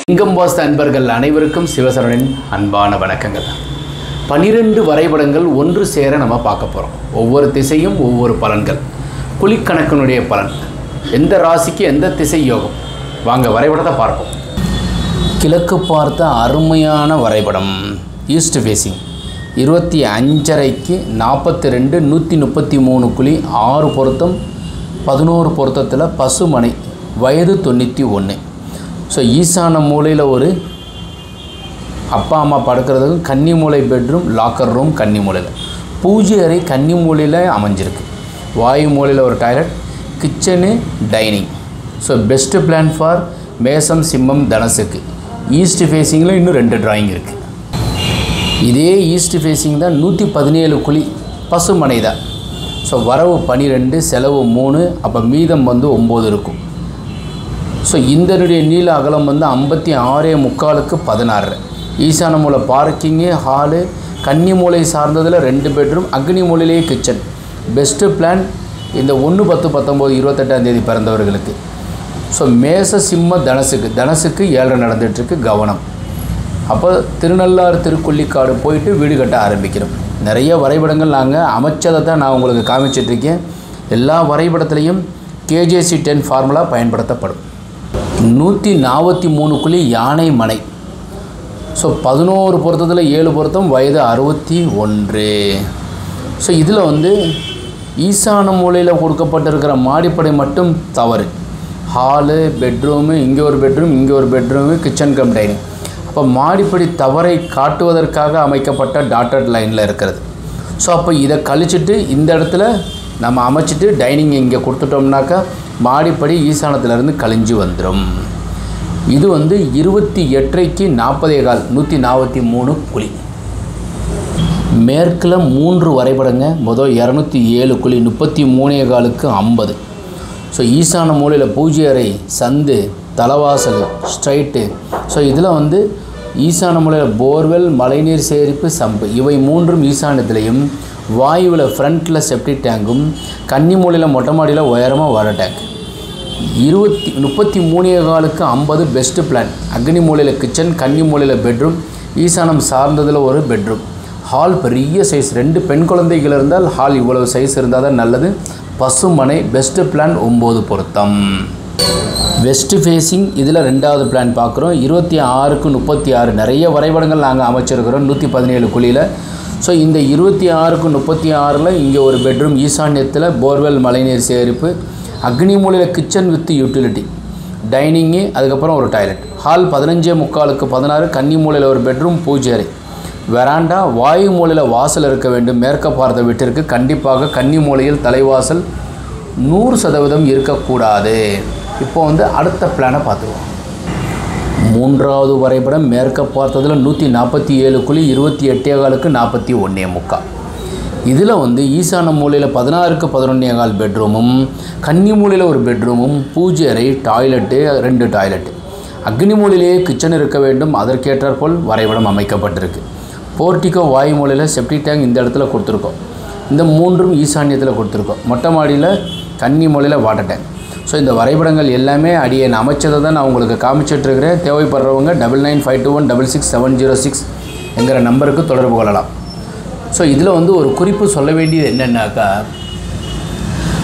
லிங்கம் வாஸ்து அன்பர்கள் அனைவருக்கும் சிவசரணின் அன்பான வணக்கங்கள். 12 வரைபடங்கள் ஒன்று சேர நம்ம பார்க்க போகிறோம். ஒவ்வொரு திசையும் ஒவ்வொரு பலன்கள், குழிக்கணக்கினுடைய பலன், எந்த ராசிக்கு எந்த திசை யோகம். வாங்க வரைபடத்தை பார்ப்போம். கிழக்கு பார்த்த அருமையான வரைபடம். ஈஸ்ட் ஃபேஸிங் 25.5க்கு 42 133 குழி 6 பொருத்தம் 11 பொருத்தத்தில் பசுமனை, வயது 91. ஸோ ஈசான மூலையில் ஒரு அப்பா அம்மா படுக்கிறதுக்கும் கன்னி மூலை பெட்ரூம், லாக்கர் ரூம் கன்னி மூலையில், பூஜை அறை கன்னி மூலையில் அமைஞ்சிருக்கு. வாயு மூலையில் ஒரு toilet, kitchen, dining. So best plan for மேசம் சிம்மம் தனசுக்கு. ஈஸ்ட் ஃபேஸிங்கில் இன்னும் 2 டிராயிங் இருக்குது. இதே ஈஸ்ட் ஃபேஸிங் தான் 117 குழி பசுமனை தான். ஸோ வரவு 12, செலவு 3, அப்போ மீதம் 9 இருக்கும். ஸோ இதனுடைய நீள அகலம் 56.75க்கு 16. ஈசான மூலை பார்க்கிங்கு, ஹாலு, கன்னி மூலை சார்ந்ததில் 2 பெட்ரூம், அக்னி மூலையிலேயே கிச்சன். பெஸ்ட்டு பிளான் இந்த 1/10/19/28 பிறந்தவர்களுக்கு. ஸோ மேச சிம்ம தனசுக்கு 7 நடந்துகிட்ருக்கு, கவனம். அப்போ திருநள்ளாறு திருக்கொள்ளிக்காடு போயிட்டு வீடு கட்ட ஆரம்பிக்கிறோம். நிறைய வரைபடங்கள் நாங்கள் அமைச்சதை தான் நான் உங்களுக்கு காமிச்சிட்ருக்கேன். எல்லா வரைபடத்துலேயும் KJC 10 ஃபார்முலா பயன்படுத்தப்படும். 143 குழி யானை மனை. ஸோ 11 பொருத்தத்தில் 7 பொருத்தம், வயது 61. ஸோ இதில் ஈசான மூலையில் கொடுக்கப்பட்டிருக்கிற மாடிப்படை மட்டும் தவறு. ஹாலு, பெட்ரூமு, இங்கே ஒரு பெட்ரூம், இங்கே ஒரு பெட்ரூமு, கிச்சன் கம் டைனிங். அப்போ மாடிப்படி தவறை காட்டுவதற்காக அமைக்கப்பட்ட டாட்டட் லைனில் இருக்கிறது. ஸோ அப்போ இதை கழிச்சிட்டு இந்த இடத்துல நம்ம அமைச்சிட்டு டைனிங் இங்கே கொடுத்துட்டோம்னாக்கா மாடிப்படி ஈசானத்திலேருந்து கழிஞ்சு வந்துடும். இது 28.5க்கு 40.15 143 குழி. மேற்கில் 3 வரைபடங்க. மொதல் 207 குழி 33.15க்கு 50. ஸோ ஈசான மூலையில் பூஜை அறை, சந்து, தலைவாசல், ஸ்ட்ரைட்டு. ஸோ இதில் ஈசான மூலையில் போர்வெல், மழைநீர் சேகரிப்பு, சம்பு, இவை 3ம் ஈசானத்திலையும், வாயுவில் ஃப்ரண்ட்டில் செப்டிக் டேங்கும், கன்னி மூலையில் மொட்டை மாடியில் உயரமாக வாட்டர் டேங்க். 33.15க்கு 50 best plan. அக்னி மூலையில் கிச்சன், கன்னி மூலையில் பெட்ரூம், ஈசானம் சார்ந்ததில் ஒரு பெட்ரூம். ஹால் பெரிய சைஸ், 2 பெண் குழந்தைகள் இருந்தால் ஹால் இவ்வளவு சைஸ் இருந்தால் தான் நல்லது. பசுமனை பெஸ்ட்டு பிளான் 9 பொருத்தம். வெஸ்ட் ஃபேஸிங் இதில் 2வது பிளான் பார்க்குறோம். 26க்கு 36 நிறைய வரைபடங்கள் நாங்கள் அமைச்சிருக்கிறோம் 117 குழியில். ஸோ இந்த 26க்கு 36ல் இங்கே ஒரு பெட்ரூம், ஈசான்யத்தில் போர்வெல், மழைநீர் சேகரிப்பு, அக்னி மூலையில் கிச்சன் வித் யூட்டிலிட்டி, டைனிங்கு, அதுக்கப்புறம் ஒரு டாய்லெட். ஹால் 15.75க்கு 16, கன்னி மூலையில் ஒரு பெட்ரூம், பூஜை அறை, வெராண்டா, வாயு மூலையில் வாசல் இருக்க வேண்டும். மேற்க பார்த்த வீட்டிற்கு கண்டிப்பாக கன்னி மூலையில் தலைவாசல் 100% இருக்கக்கூடாது. இப்போ அடுத்த பிளானை பார்த்துருவோம். 3வது வரைபடம் மேற்க பார்த்ததில் 147 குழி 28.15க்கு 41.15. இதில் ஈசான மூலையில் 16க்கு 11.15 பெட்ரூமும், கன்னி மூலையில் ஒரு பெட்ரூமும், பூஜை அறை, டாய்லெட்டு, 2 டாய்லெட்டு, அக்னி மூலையிலேயே கிச்சன் இருக்க வேண்டும். அதற்கேற்றாற்போல் வரைபடம் அமைக்கப்பட்டிருக்கு. போர்ட்டிக்கோ, வாயு மூலையில் செப்டிக் டேங்க் இந்த இடத்துல கொடுத்துருக்கோம். இந்த 3ம் ஈசான்யத்தில் கொடுத்துருக்கோம். மொட்டை மாடியில் கன்னி மூலையில் வாட்டர் டேங்க். ஸோ இந்த வரைபடங்கள் எல்லாமே அடியேன் அமைச்சதை தான் நான் உங்களுக்கு காமிச்சிட்ருக்கிறேன். தேவைப்படுறவங்க 9952166706 என்கிற நம்பருக்கு தொடர்பு கொள்ளலாம். ஸோ இதில் ஒரு குறிப்பு சொல்ல வேண்டியது என்னென்னாக்கா,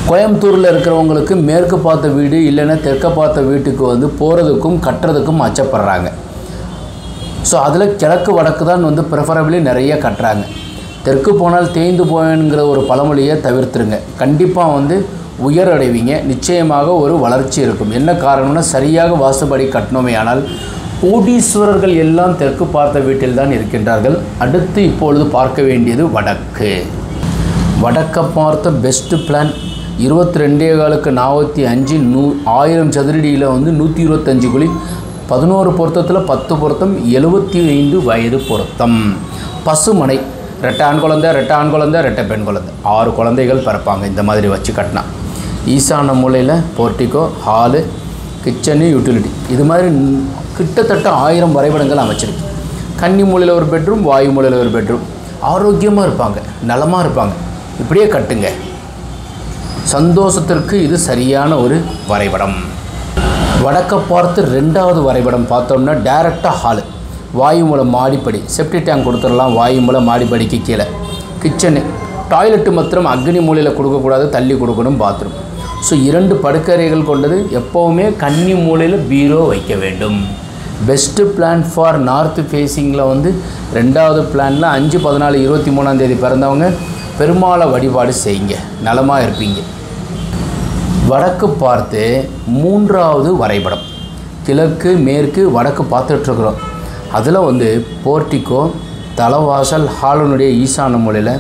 கோயம்புத்தூரில் இருக்கிறவங்களுக்கு மேற்கு பார்த்த வீடு இல்லைன்னா தெற்க பார்த்த வீட்டுக்கு போகிறதுக்கும் கட்டுறதுக்கும் அச்சப்படுறாங்க. ஸோ அதில் கிழக்கு வடக்கு தான் ப்ரிஃபரபிளி நிறைய கட்டுறாங்க. தெற்கு போனால் தேய்ந்து போயேங்கிற ஒரு பழமொழியை தவிர்த்துருங்க. கண்டிப்பாக உயரடைவீங்க. நிச்சயமாக ஒரு வளர்ச்சி இருக்கும். என்ன காரணம்னா, சரியாக வாஸ்துபடி கட்டணுமே. ஆனால் கோடீஸ்வரர்கள் எல்லாம் தெற்கு பார்த்த வீட்டில் தான் இருக்கின்றார்கள். அடுத்து இப்பொழுது பார்க்க வேண்டியது வடக்கு. வடக்க பார்த்த பெஸ்ட்டு பிளான் 22.15க்கு 45 1000 சதுரடியில் 125 குழி 11 பொருத்தத்தில் 10 பொருத்தம், 75 வயது பொருத்தம். பசுமனை, 2 ஆண் குழந்தை, 2 ஆண் குழந்தை, 2 பெண் குழந்தை, 6 குழந்தைகள் பிறப்பாங்க இந்த மாதிரி வச்சு கட்டினா. ஈசான மூலையில் போர்ட்டிக்கோ, ஹாலு, கிச்சனு, யூட்டிலிட்டி, இது மாதிரி கிட்டத்தட்ட 1000 வரைபடங்கள் அமைச்சிருக்கு. கன்னி மூலையில் ஒரு பெட்ரூம், வாயு மூலையில் ஒரு பெட்ரூம். ஆரோக்கியமாக இருப்பாங்க, நலமாக இருப்பாங்க. இப்படியே கட்டுங்க. சந்தோஷத்திற்கு இது சரியான ஒரு வரைபடம். வடக்க பார்த்து 2வது வரைபடம் பார்த்தோம்னா டைரெக்டாக ஹாலு, வாயு மூலம் மாடிப்படி, செப்டி டேங்க் கொடுத்துடலாம், வாயு மூலம் மாடிப்படிக்கு கீழே கிச்சனு, டாய்லெட்டு மாத்திரம் அக்னி மூலையில் கொடுக்கக்கூடாது, தள்ளி கொடுக்கணும் பாத்ரூம். ஸோ 2 படுக்கறைகள் கொண்டது. எப்போவுமே கன்னி மூலையில் பீரோ வைக்க வேண்டும். பெஸ்ட்டு பிளான் ஃபார் நார்த் ஃபேஸிங்கில் வந்து 2வது பிளானில் 5/14/23 பிறந்தவங்க பெருமாளை வழிபாடு செய்யுங்க, நலமாக இருப்பீங்க. வடக்கு பார்த்து 3வது வரைபடம், கிழக்கு மேற்கு வடக்கு பார்த்துட்ருக்குறோம். அதில் வந்து போர்ட்டிக்கோ, தலைவாசல், ஹாலனுடைய ஈசான மூலையில்,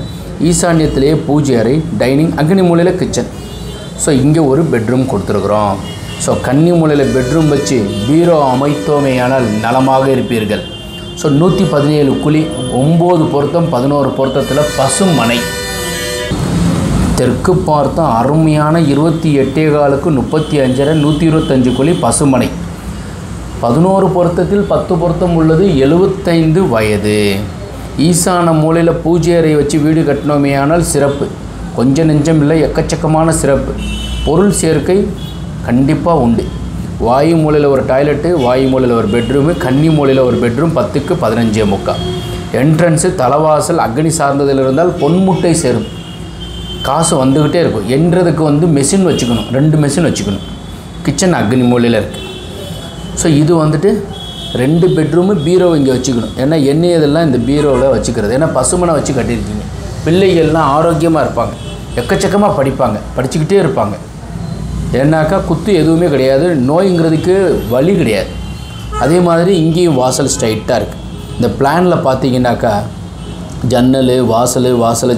ஈசான்யத்திலேயே பூஜை அறை, டைனிங், அக்னி மூலையில் கிச்சன். ஸோ இங்கே ஒரு பெட்ரூம் கொடுத்துருக்குறோம். ஸோ கன்னி மூலையில் பெட்ரூம் வச்சு பீரோ அமைத்தோமேயானால் நலமாக இருப்பீர்கள். ஸோ 117 குழி, 9 பொருத்தம், 11 பொருத்தத்தில் பசுமனை. தெற்கு பார்த்தோம் அருமையான 28.4க்கு 35.5 125 குழி பசுமனை. 11 பொருத்தத்தில் 10 பொருத்தம் உள்ளது, 75 வயது. ஈசான மூலையில் பூஜை அறை வச்சு வீடு கட்டினோமேயானால் சிறப்பு. கொஞ்சம் நெஞ்சம் இல்லை, எக்கச்சக்கமான சிறப்பு. பொருள் சேர்க்கை கண்டிப்பாக உண்டு. வாயு மூலையில் ஒரு டாய்லெட்டு, வாயு மூலையில் ஒரு பெட்ரூமு, கன்னி மூலையில் ஒரு பெட்ரூம், 10க்கு 15.75. என்ட்ரன்ஸு, தலைவாசல் அக்னி சார்ந்ததில் இருந்தால் பொன்முட்டை சேரும், காசு வந்துக்கிட்டே இருக்கும். என்றதுக்கு வந்து மெஷின் வச்சுக்கணும், 2 மெஷின் வச்சுக்கணும். கிச்சன் அக்னி மூலையில் இருக்குது. ஸோ இது வந்துட்டு 2 பெட்ரூமு, பீரோ இங்கே வச்சுக்கணும். ஏன்னா எண்ணெய் இதெல்லாம் இந்த பீரோவில் வச்சுக்கிறது. ஏன்னா பசுமனை வச்சு கட்டியிருக்கீங்க. பிள்ளைகள்லாம் ஆரோக்கியமாக இருப்பாங்க, எக்கச்சக்கமாக படிப்பாங்க, படிச்சுக்கிட்டே இருப்பாங்க. ஏன்னாக்கா குத்து எதுவுமே கிடையாது, நோய்ங்கிறதுக்கு வலி கிடையாது. அதே மாதிரி இங்கேயும் வாசல் ஸ்ட்ரைட்டாக இருக்குது. இந்த பிளானில் பார்த்தீங்கன்னாக்கா ஜன்னல், வாசல்,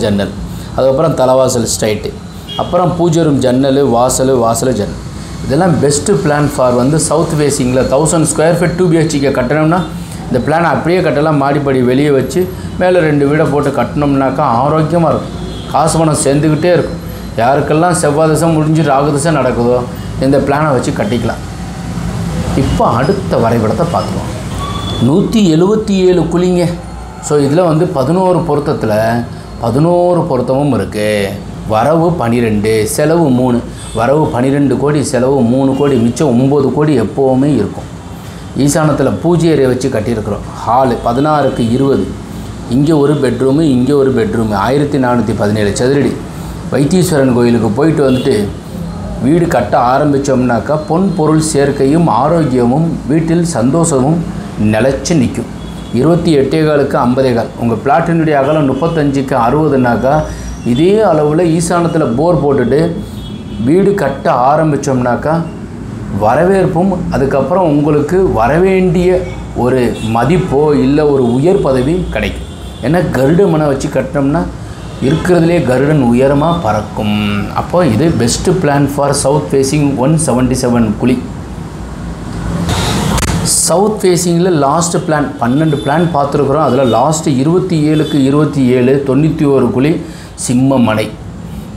ஜன்னல், அதுக்கப்புறம் தலைவாசல் ஸ்ட்ரைட்டு, அப்புறம் பூஜை ரூம், ஜன்னல், வாசல், ஜன்னல். இதெல்லாம் பெஸ்ட்டு பிளான் ஃபார் வந்து சவுத் ஃபேஸிங்கில் 1000 ஸ்கொயர் ஃபீட் 2 BHK கட்டணும்னா இந்த பிளானை அப்படியே கட்டலாம். மாடிப்படி வெளியே வச்சு மேலே 2 வீடை போட்டு கட்டினோம்னாக்கா ஆரோக்கியமாக இருக்கும், காசு பணம் சேர்ந்துக்கிட்டே இருக்கும். யாருக்கெல்லாம் செவ்வாய் திசை முடிஞ்சு ராகு திசை நடக்குதோ இந்த பிளானை வச்சு கட்டிக்கலாம். இப்போ அடுத்த வரைபடத்தை பார்த்துருவோம். 177 குழிங்க. ஸோ இதில் வந்து 11 பொருத்தத்தில் 11 பொருத்தமும் இருக்குது. வரவு 12, செலவு 3. வரவு 12 கோடி, செலவு 3 கோடி, மிச்சம் 9 கோடி எப்போவுமே இருக்கும். ஈசானத்தில் பூஜை அறையை வச்சு கட்டியிருக்கிறோம். ஹாலு 16க்கு 20. இங்கே ஒரு பெட்ரூமு, இங்கே ஒரு பெட்ரூமு, 1417 சதுரடி. வைத்தீஸ்வரன் கோயிலுக்கு போயிட்டு வந்துட்டு வீடு கட்ட ஆரம்பித்தோம்னாக்கா பொன் பொருள் சேர்க்கையும் ஆரோக்கியமும் வீட்டில் சந்தோஷமும் நிலச்சி நிற்கும். 28.4க்கு 50. உங்கள் பிளாட்டினுடைய அகலம் 35க்கு 60னாக்கா இதே அளவில் ஈசானத்தில் போர் போட்டுட்டு வீடு கட்ட ஆரம்பித்தோம்னாக்கா வரவேற்பும், அதுக்கப்புறம் உங்களுக்கு வரவேண்டிய ஒரு மதிப்போ இல்லை ஒரு உயர் பதவி கிடைக்கும். ஏன்னா கருட மனை வச்சு கட்டினோம்னா இருக்கிறதுலே கருடன் உயரமாக பறக்கும். அப்போ இது best plan for south facing 177 குழி. சவுத் ஃபேஸிங்கில் லாஸ்ட் பிளான் 12 பிளான் பார்த்துருக்குறோம். அதில் லாஸ்ட்டு 27க்கு 27 91 குழி சிம்மமலை.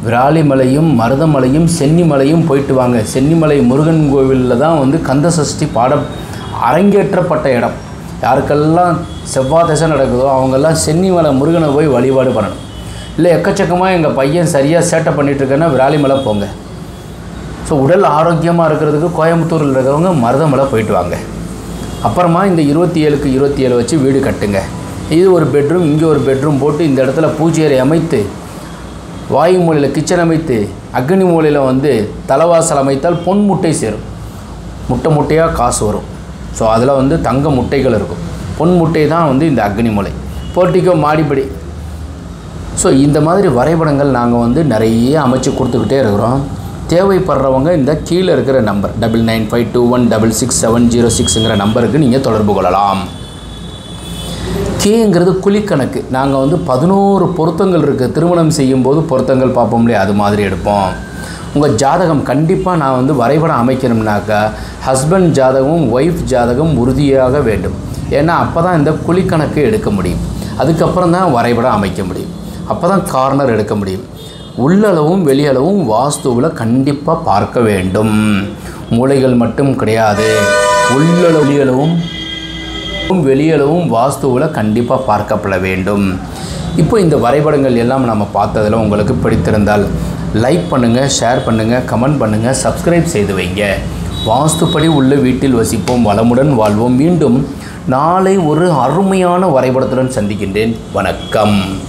விராலிமலையும் மருதமலையும் சென்னிமலையும் போயிட்டு வாங்க. சென்னிமலை முருகன் கோவிலில் தான் வந்து கந்தசஷ்டி பாடம் அரங்கேற்றப்பட்ட இடம். யாருக்கெல்லாம் செவ்வாய் திசை நடக்குதோ அவங்கெல்லாம் சென்னிமலை முருகனை போய் வழிபாடு பண்ணணும். இல்லை எக்கச்சக்கமாக எங்கள் பையன் சரியாக சேட்டை பண்ணிகிட்ருக்கேன்னா விராலிமலை போங்க. ஸோ உடல் ஆரோக்கியமாக இருக்கிறதுக்கு கோயம்புத்தூரில் இருக்கிறவங்க மருதமலை போயிட்டு வாங்க. அப்புறமா இந்த 27க்கு 27 வச்சு வீடு கட்டுங்க. இது ஒரு பெட்ரூம், இங்கே ஒரு பெட்ரூம் போட்டு இந்த இடத்துல பூஜை அறை அமைத்து, வாயு மூலையில் கிச்சன் அமைத்து, அக்னி மூலையில் வந்து தலைவாசல் அமைத்தால் பொன் முட்டை சேரும். முட்டையாக காசு வரும். ஸோ அதில் வந்து தங்க முட்டைகள் இருக்கும். பொன் முட்டை தான் வந்து இந்த அக்னி மூலை. போர்ட்டிக்கோ, மாடிப்படி. ஸோ இந்த மாதிரி வரைபடங்கள் நாங்கள் வந்து நிறைய அமைச்சு கொடுத்துக்கிட்டே இருக்கிறோம். தேவைப்படுறவங்க இந்த கீழே இருக்கிற நம்பர் 9952166706ங்கிற நம்பருக்கு நீங்கள் தொடர்பு கொள்ளலாம். கேங்கிறது குழிக்கணக்கு. நாங்கள் வந்து 11 பொருத்தங்கள் இருக்குது. திருமணம் செய்யும்போது பொருத்தங்கள் பார்ப்போம் இல்லையா, அது மாதிரி எடுப்போம். உங்கள் ஜாதகம் கண்டிப்பாக நான் வந்து வரைபடம் அமைக்கணும்னாக்கா ஹஸ்பண்ட் ஜாதகமும் ஒய்ஃப் ஜாதகம் உறுதியாக வேண்டும். ஏன்னா அப்போ தான் இந்த குழிக்கணக்கு எடுக்க முடியும். அதுக்கப்புறம் தான் வரைபடம் அமைக்க முடியும். அப்போ தான் கார்னர் எடுக்க முடியும். உள்ளளவும் வெளியளவும் வாஸ்துவில் கண்டிப்பாக பார்க்க வேண்டும். மூலைகள் மட்டும் கிடையாது, உள்ளளவும் வெளியளவும் வாஸ்துவில் கண்டிப்பாக பார்க்கப்பட வேண்டும். இப்போ இந்த வரைபடங்கள் எல்லாம் நம்ம பார்த்ததில் உங்களுக்கு பிடித்திருந்தால் லைக் பண்ணுங்கள், ஷேர் பண்ணுங்கள், கமெண்ட் பண்ணுங்கள், சப்ஸ்கிரைப் செய்து வைங்க. வாஸ்துப்படி உள்ள வீட்டில் வசிப்போம், வளமுடன் வாழ்வோம். மீண்டும் நாளை ஒரு அருமையான வரைபடத்துடன் சந்திக்கின்றேன். வணக்கம்.